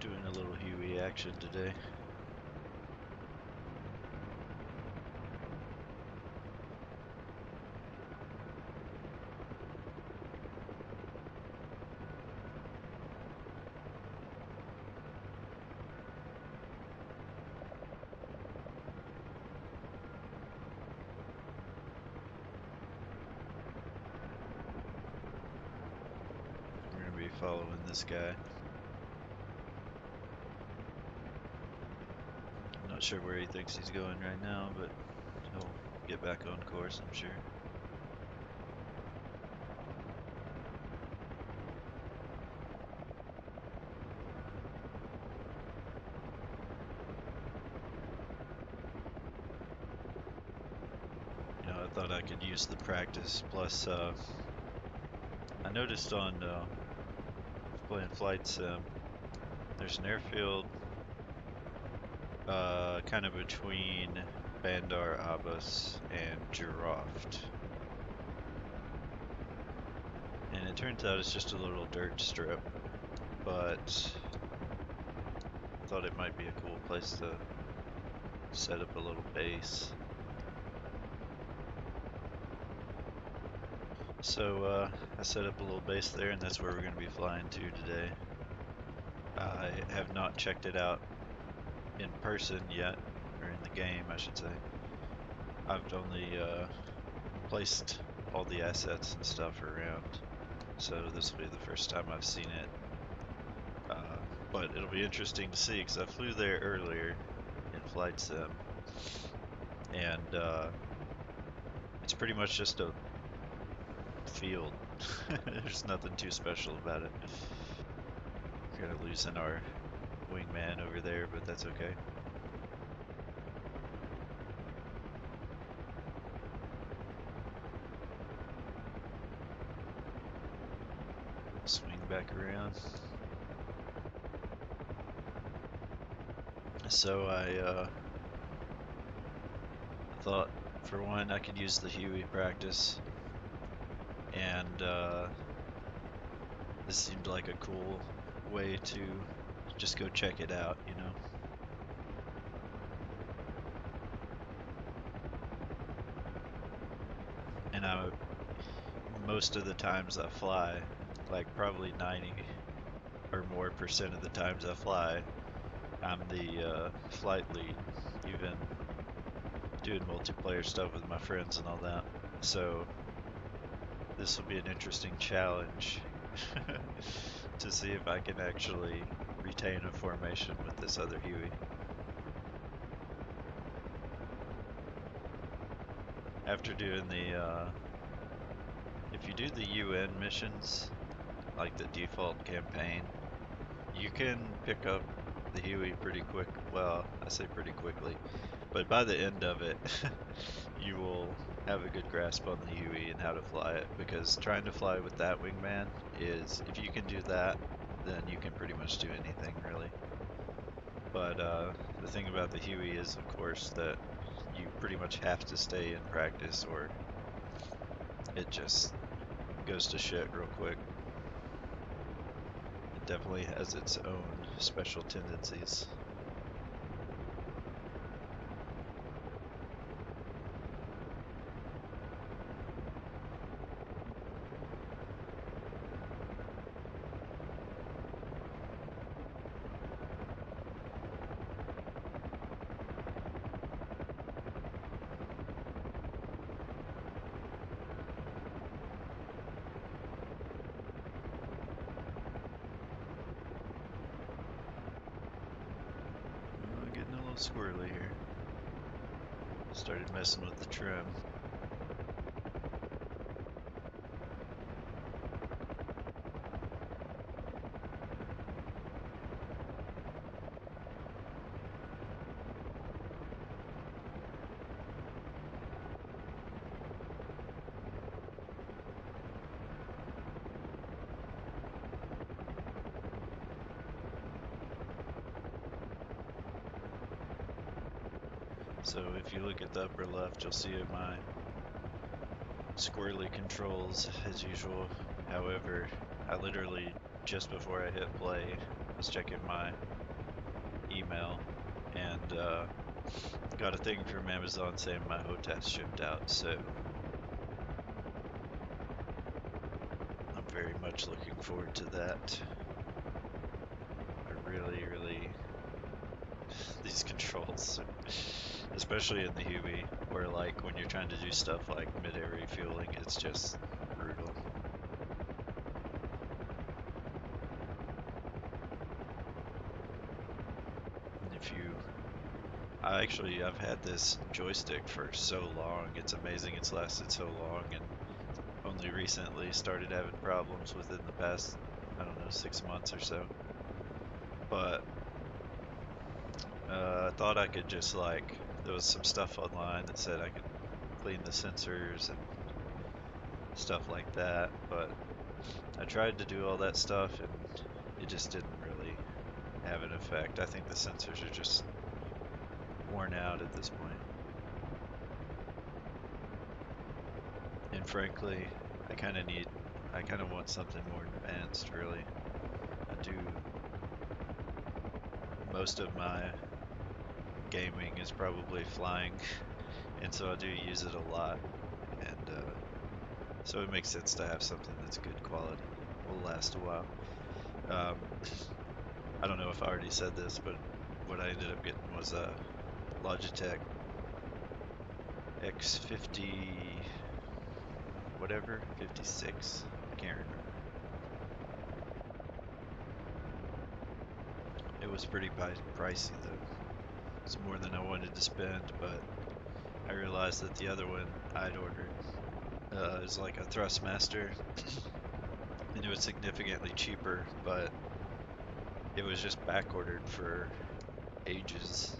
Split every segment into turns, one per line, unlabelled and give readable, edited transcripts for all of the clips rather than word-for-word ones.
Doing a little Huey action today. We're gonna be following this guy. Not sure where he thinks he's going right now, but he'll get back on course, I'm sure. You know, I thought I could use the practice, plus I noticed on playing Flight Sim, there's an airfield kind of between Bandar Abbas and Jiroft. And it turns out it's just a little dirt strip, but I thought it might be a cool place to set up a little base. So I set up a little base there, and that's where we're going to be flying to today. I have not checked it out in person yet, or in the game I should say. I've only placed all the assets and stuff around, so this will be the first time I've seen it. But it'll be interesting to see, because I flew there earlier in Flight Sim, and it's pretty much just a field. There's nothing too special about it. We're kind of losing our wingman over there, but that's okay. Swing back around. So I thought, for one, I could use the Huey practice, and this seemed like a cool way to just go check it out, you know. And most of the times I fly, like probably 90 or more percent of the times I fly, I'm the flight lead, even doing multiplayer stuff with my friends and all that. So this will be an interesting challenge to see if I can actually retain a formation with this other Huey. After doing the, if you do the UN missions, like the default campaign, you can pick up the Huey pretty quick. Well, I say pretty quickly, but by the end of it, you will have a good grasp on the Huey and how to fly it, because trying to fly with that wingman is, if you can do that, then you can pretty much do anything, really. But the thing about the Huey is, of course, that you pretty much have to stay in practice or it just goes to shit real quick. It definitely has its own special tendencies. Getting a little squirrely here. Started messing with the trim. So if you look at the upper left, you'll see my squirrely controls as usual. However, I literally just before I hit play, I was checking my email and got a thing from Amazon saying my HOTAS shipped out, so I'm very much looking forward to that. I really, these controls, especially in the Huey, where like when you're trying to do stuff like mid-air refueling, it's just brutal. And if you, I've had this joystick for so long, it's amazing it's lasted so long, and only recently started having problems within the past, I don't know, 6 months or so. But I thought I could just like, there was some stuff online that said I could clean the sensors and stuff like that, but I tried to do all that stuff and it just didn't really have an effect. I think the sensors are just worn out at this point. And frankly, I kind of want something more advanced, really. I do, most of my gaming is probably flying, and so I do use it a lot, and so it makes sense to have something that's good quality, will last a while. Um, I don't know if I already said this, but what I ended up getting was a Logitech X50, whatever, 56, I can't remember. It was pretty pricey though. It's more than I wanted to spend, but I realized that the other one I'd ordered is like a Thrustmaster, and it was significantly cheaper, but it was just back ordered for ages.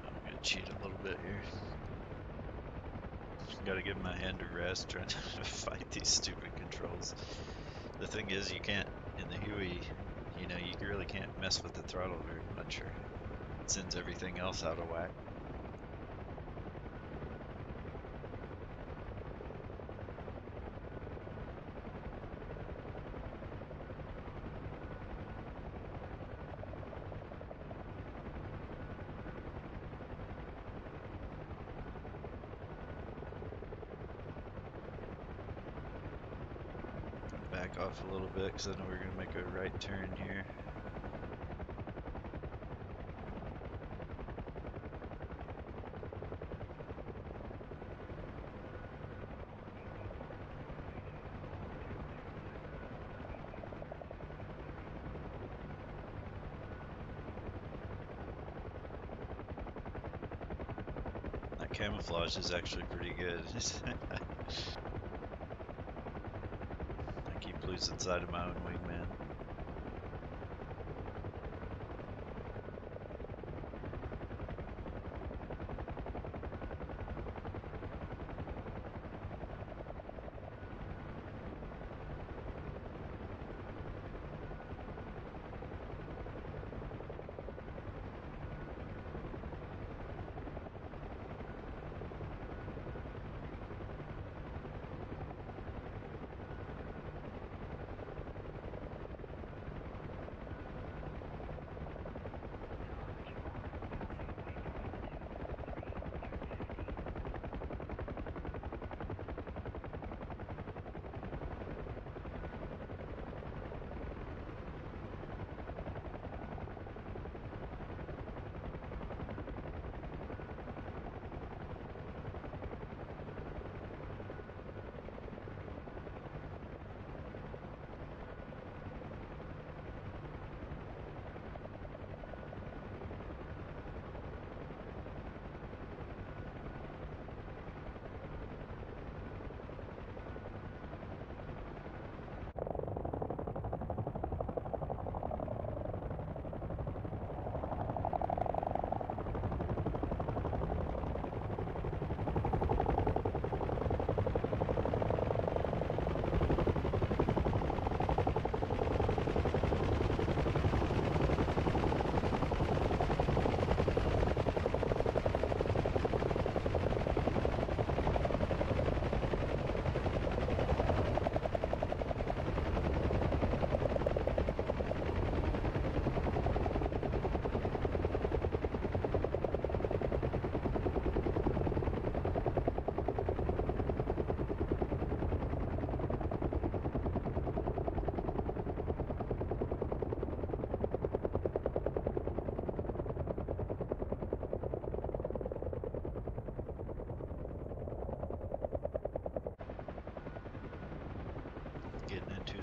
I'm gonna cheat a little bit here. Gotta give my hand a rest trying to fight these stupid controls. The thing is, you can't, in the Huey, you know, you really can't mess with the throttle very much, or it sends everything else out of whack. Back off a little bit because I know we're going to make a right turn here. That camouflage is actually pretty good. I keep losing sight of my own wingman.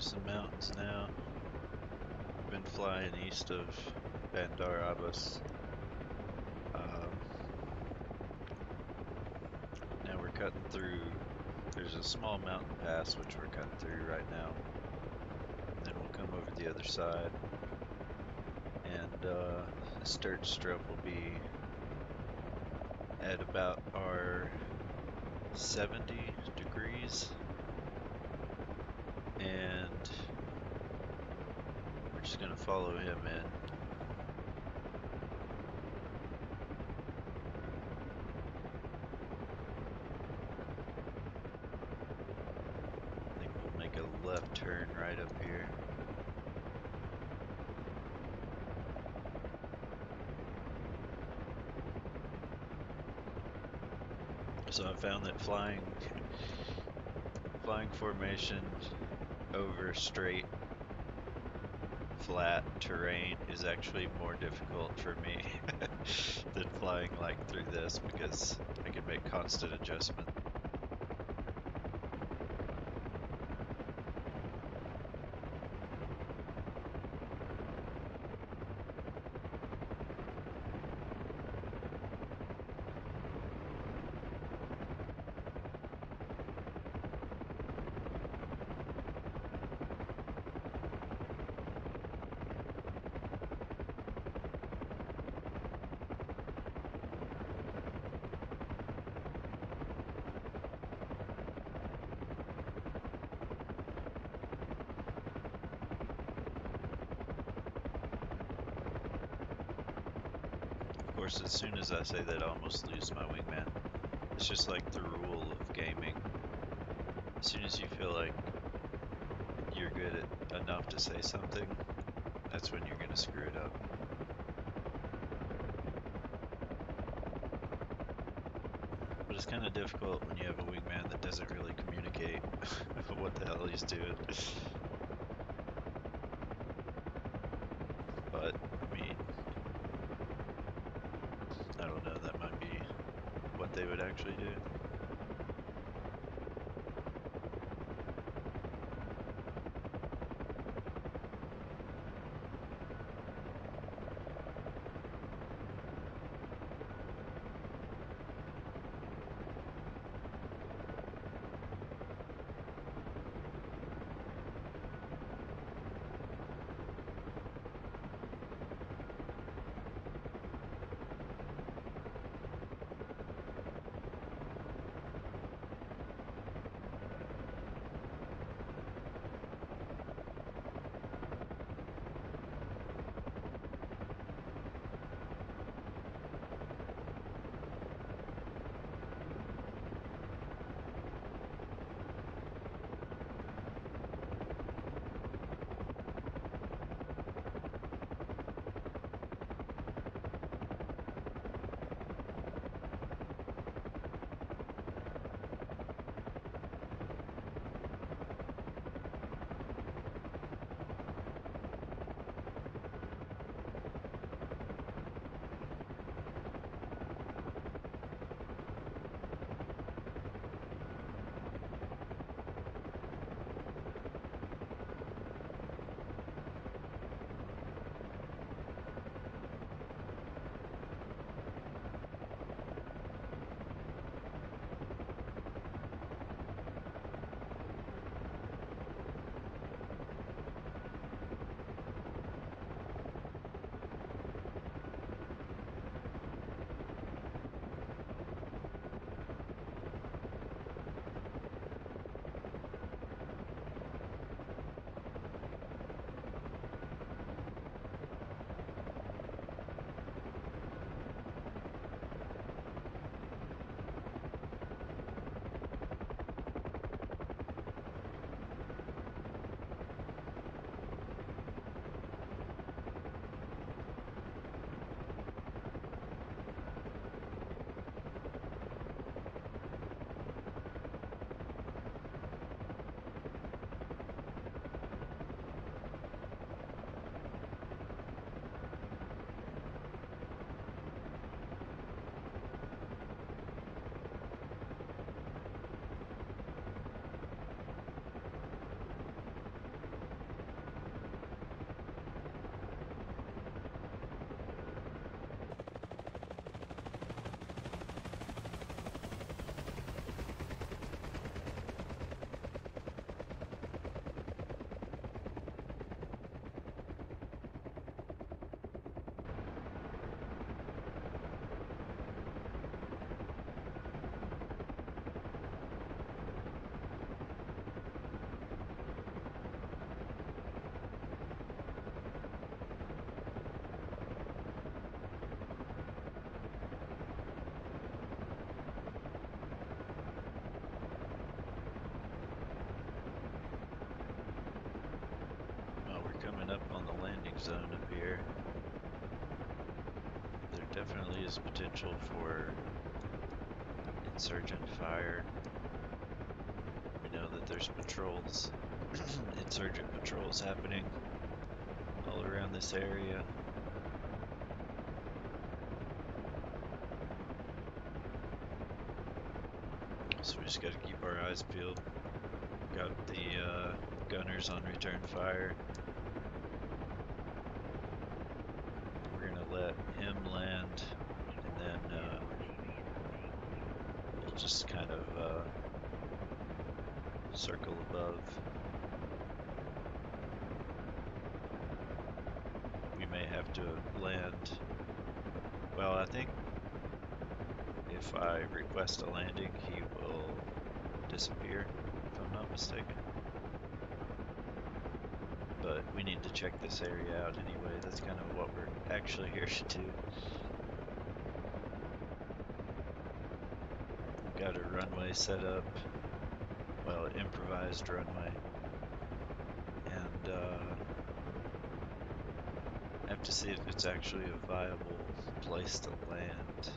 some mountains now. Been flying east of Bandar Abbas. Now we're cutting through, there's a small mountain pass which we're cutting through right now. And then we'll come over the other side. And this dirt strip will be at about our 70 degrees. And we're just gonna follow him in. I think we'll make a left turn right up here. So I found that flying formation over straight, flat terrain is actually more difficult for me than flying like through this, because I can make constant adjustments. Of course, as soon as I say that, I almost lose my wingman. It's just like the rule of gaming. As soon as you feel like you're good at enough to say something, that's when you're gonna screw it up. But it's kind of difficult when you have a wingman that doesn't really communicate what the hell he's doing. But, I mean, I don't know, that might be what they would actually do. zone up here. There definitely is potential for insurgent fire. We know that there's patrols, insurgent patrols happening all around this area. So we just got to keep our eyes peeled. Got the gunners on return fire. We're gonna let him land, and then we'll just kind of circle above. We may have to land. Well, I think if I request a landing, he will disappear, if I'm not mistaken. But we need to check this area out anyway. That's kind of what we're actually here to do. Got a runway set up. Well, improvised runway. And have to see if it's actually a viable place to land.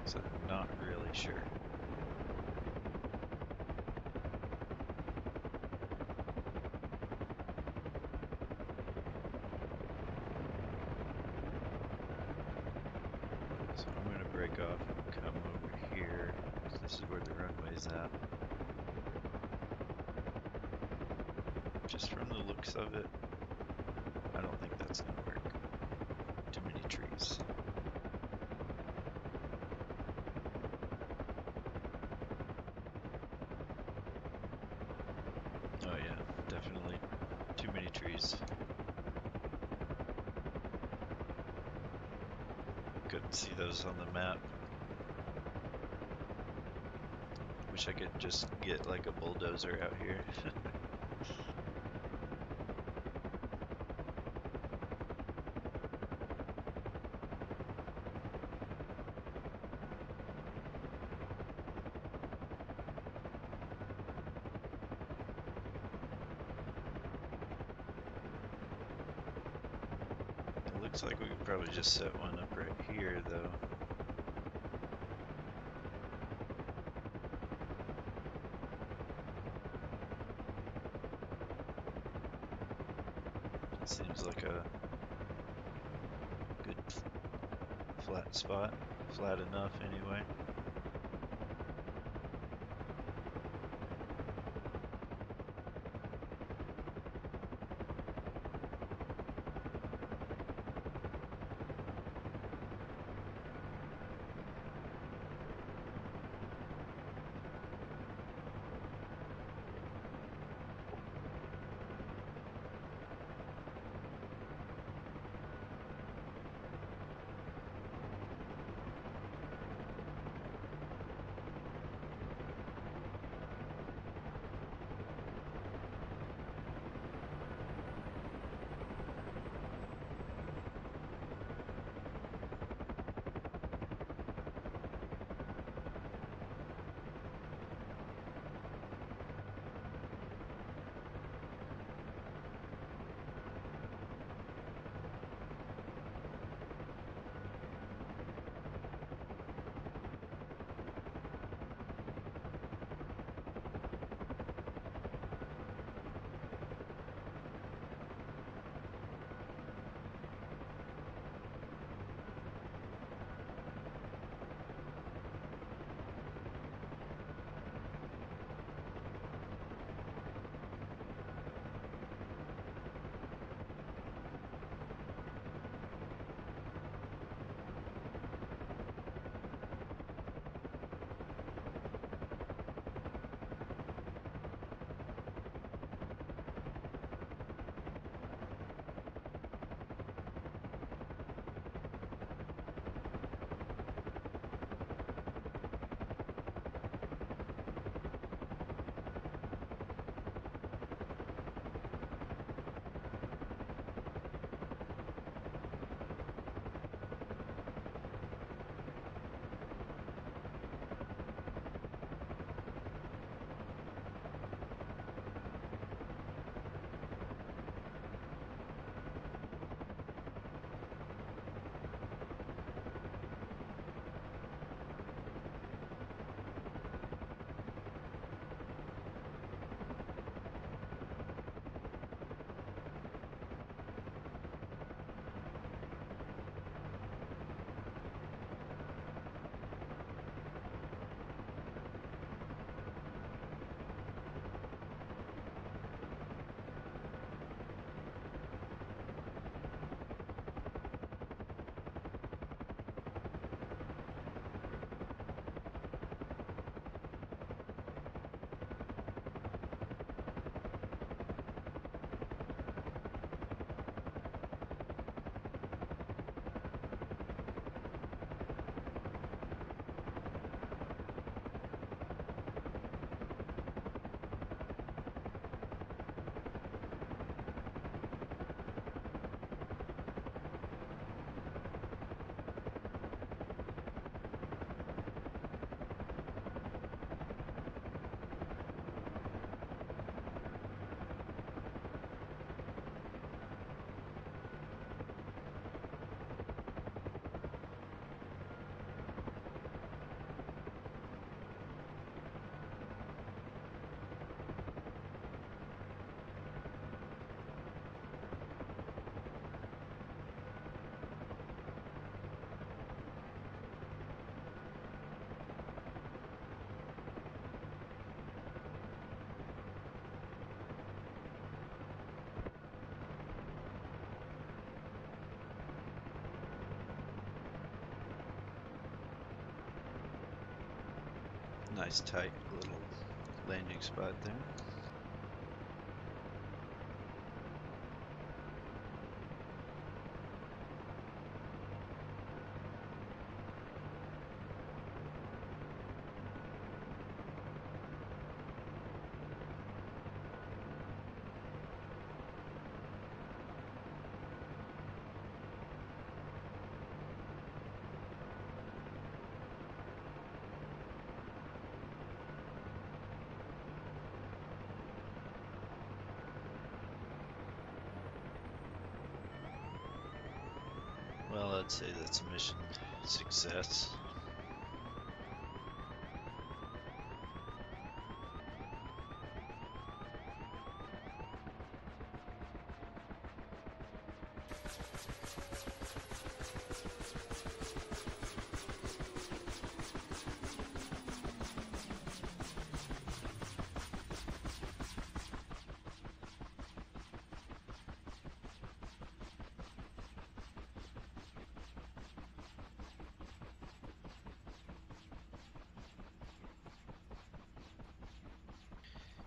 So I'm not really sure. So I'm going to break off and come over here. This is where the runway's at. Just from the looks of it, I don't think that's going to work. Too many trees. Oh yeah, definitely too many trees. Couldn't see those on the map. Wish I could just get like a bulldozer out here. Looks like we could probably just set one up right here, though. It seems like a good flat spot. Flat enough, anyway. Nice tight little landing spot there. Well, I'd say that's a mission success.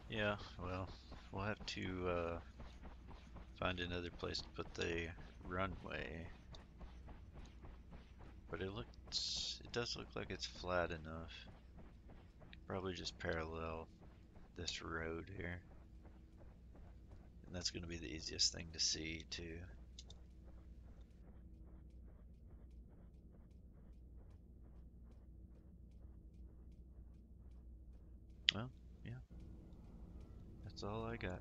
Yeah, well, we'll have to find another place to put the runway. But it does look like it's flat enough. Probably just parallel this road here. And that's going to be the easiest thing to see too. Well, yeah. That's all I got.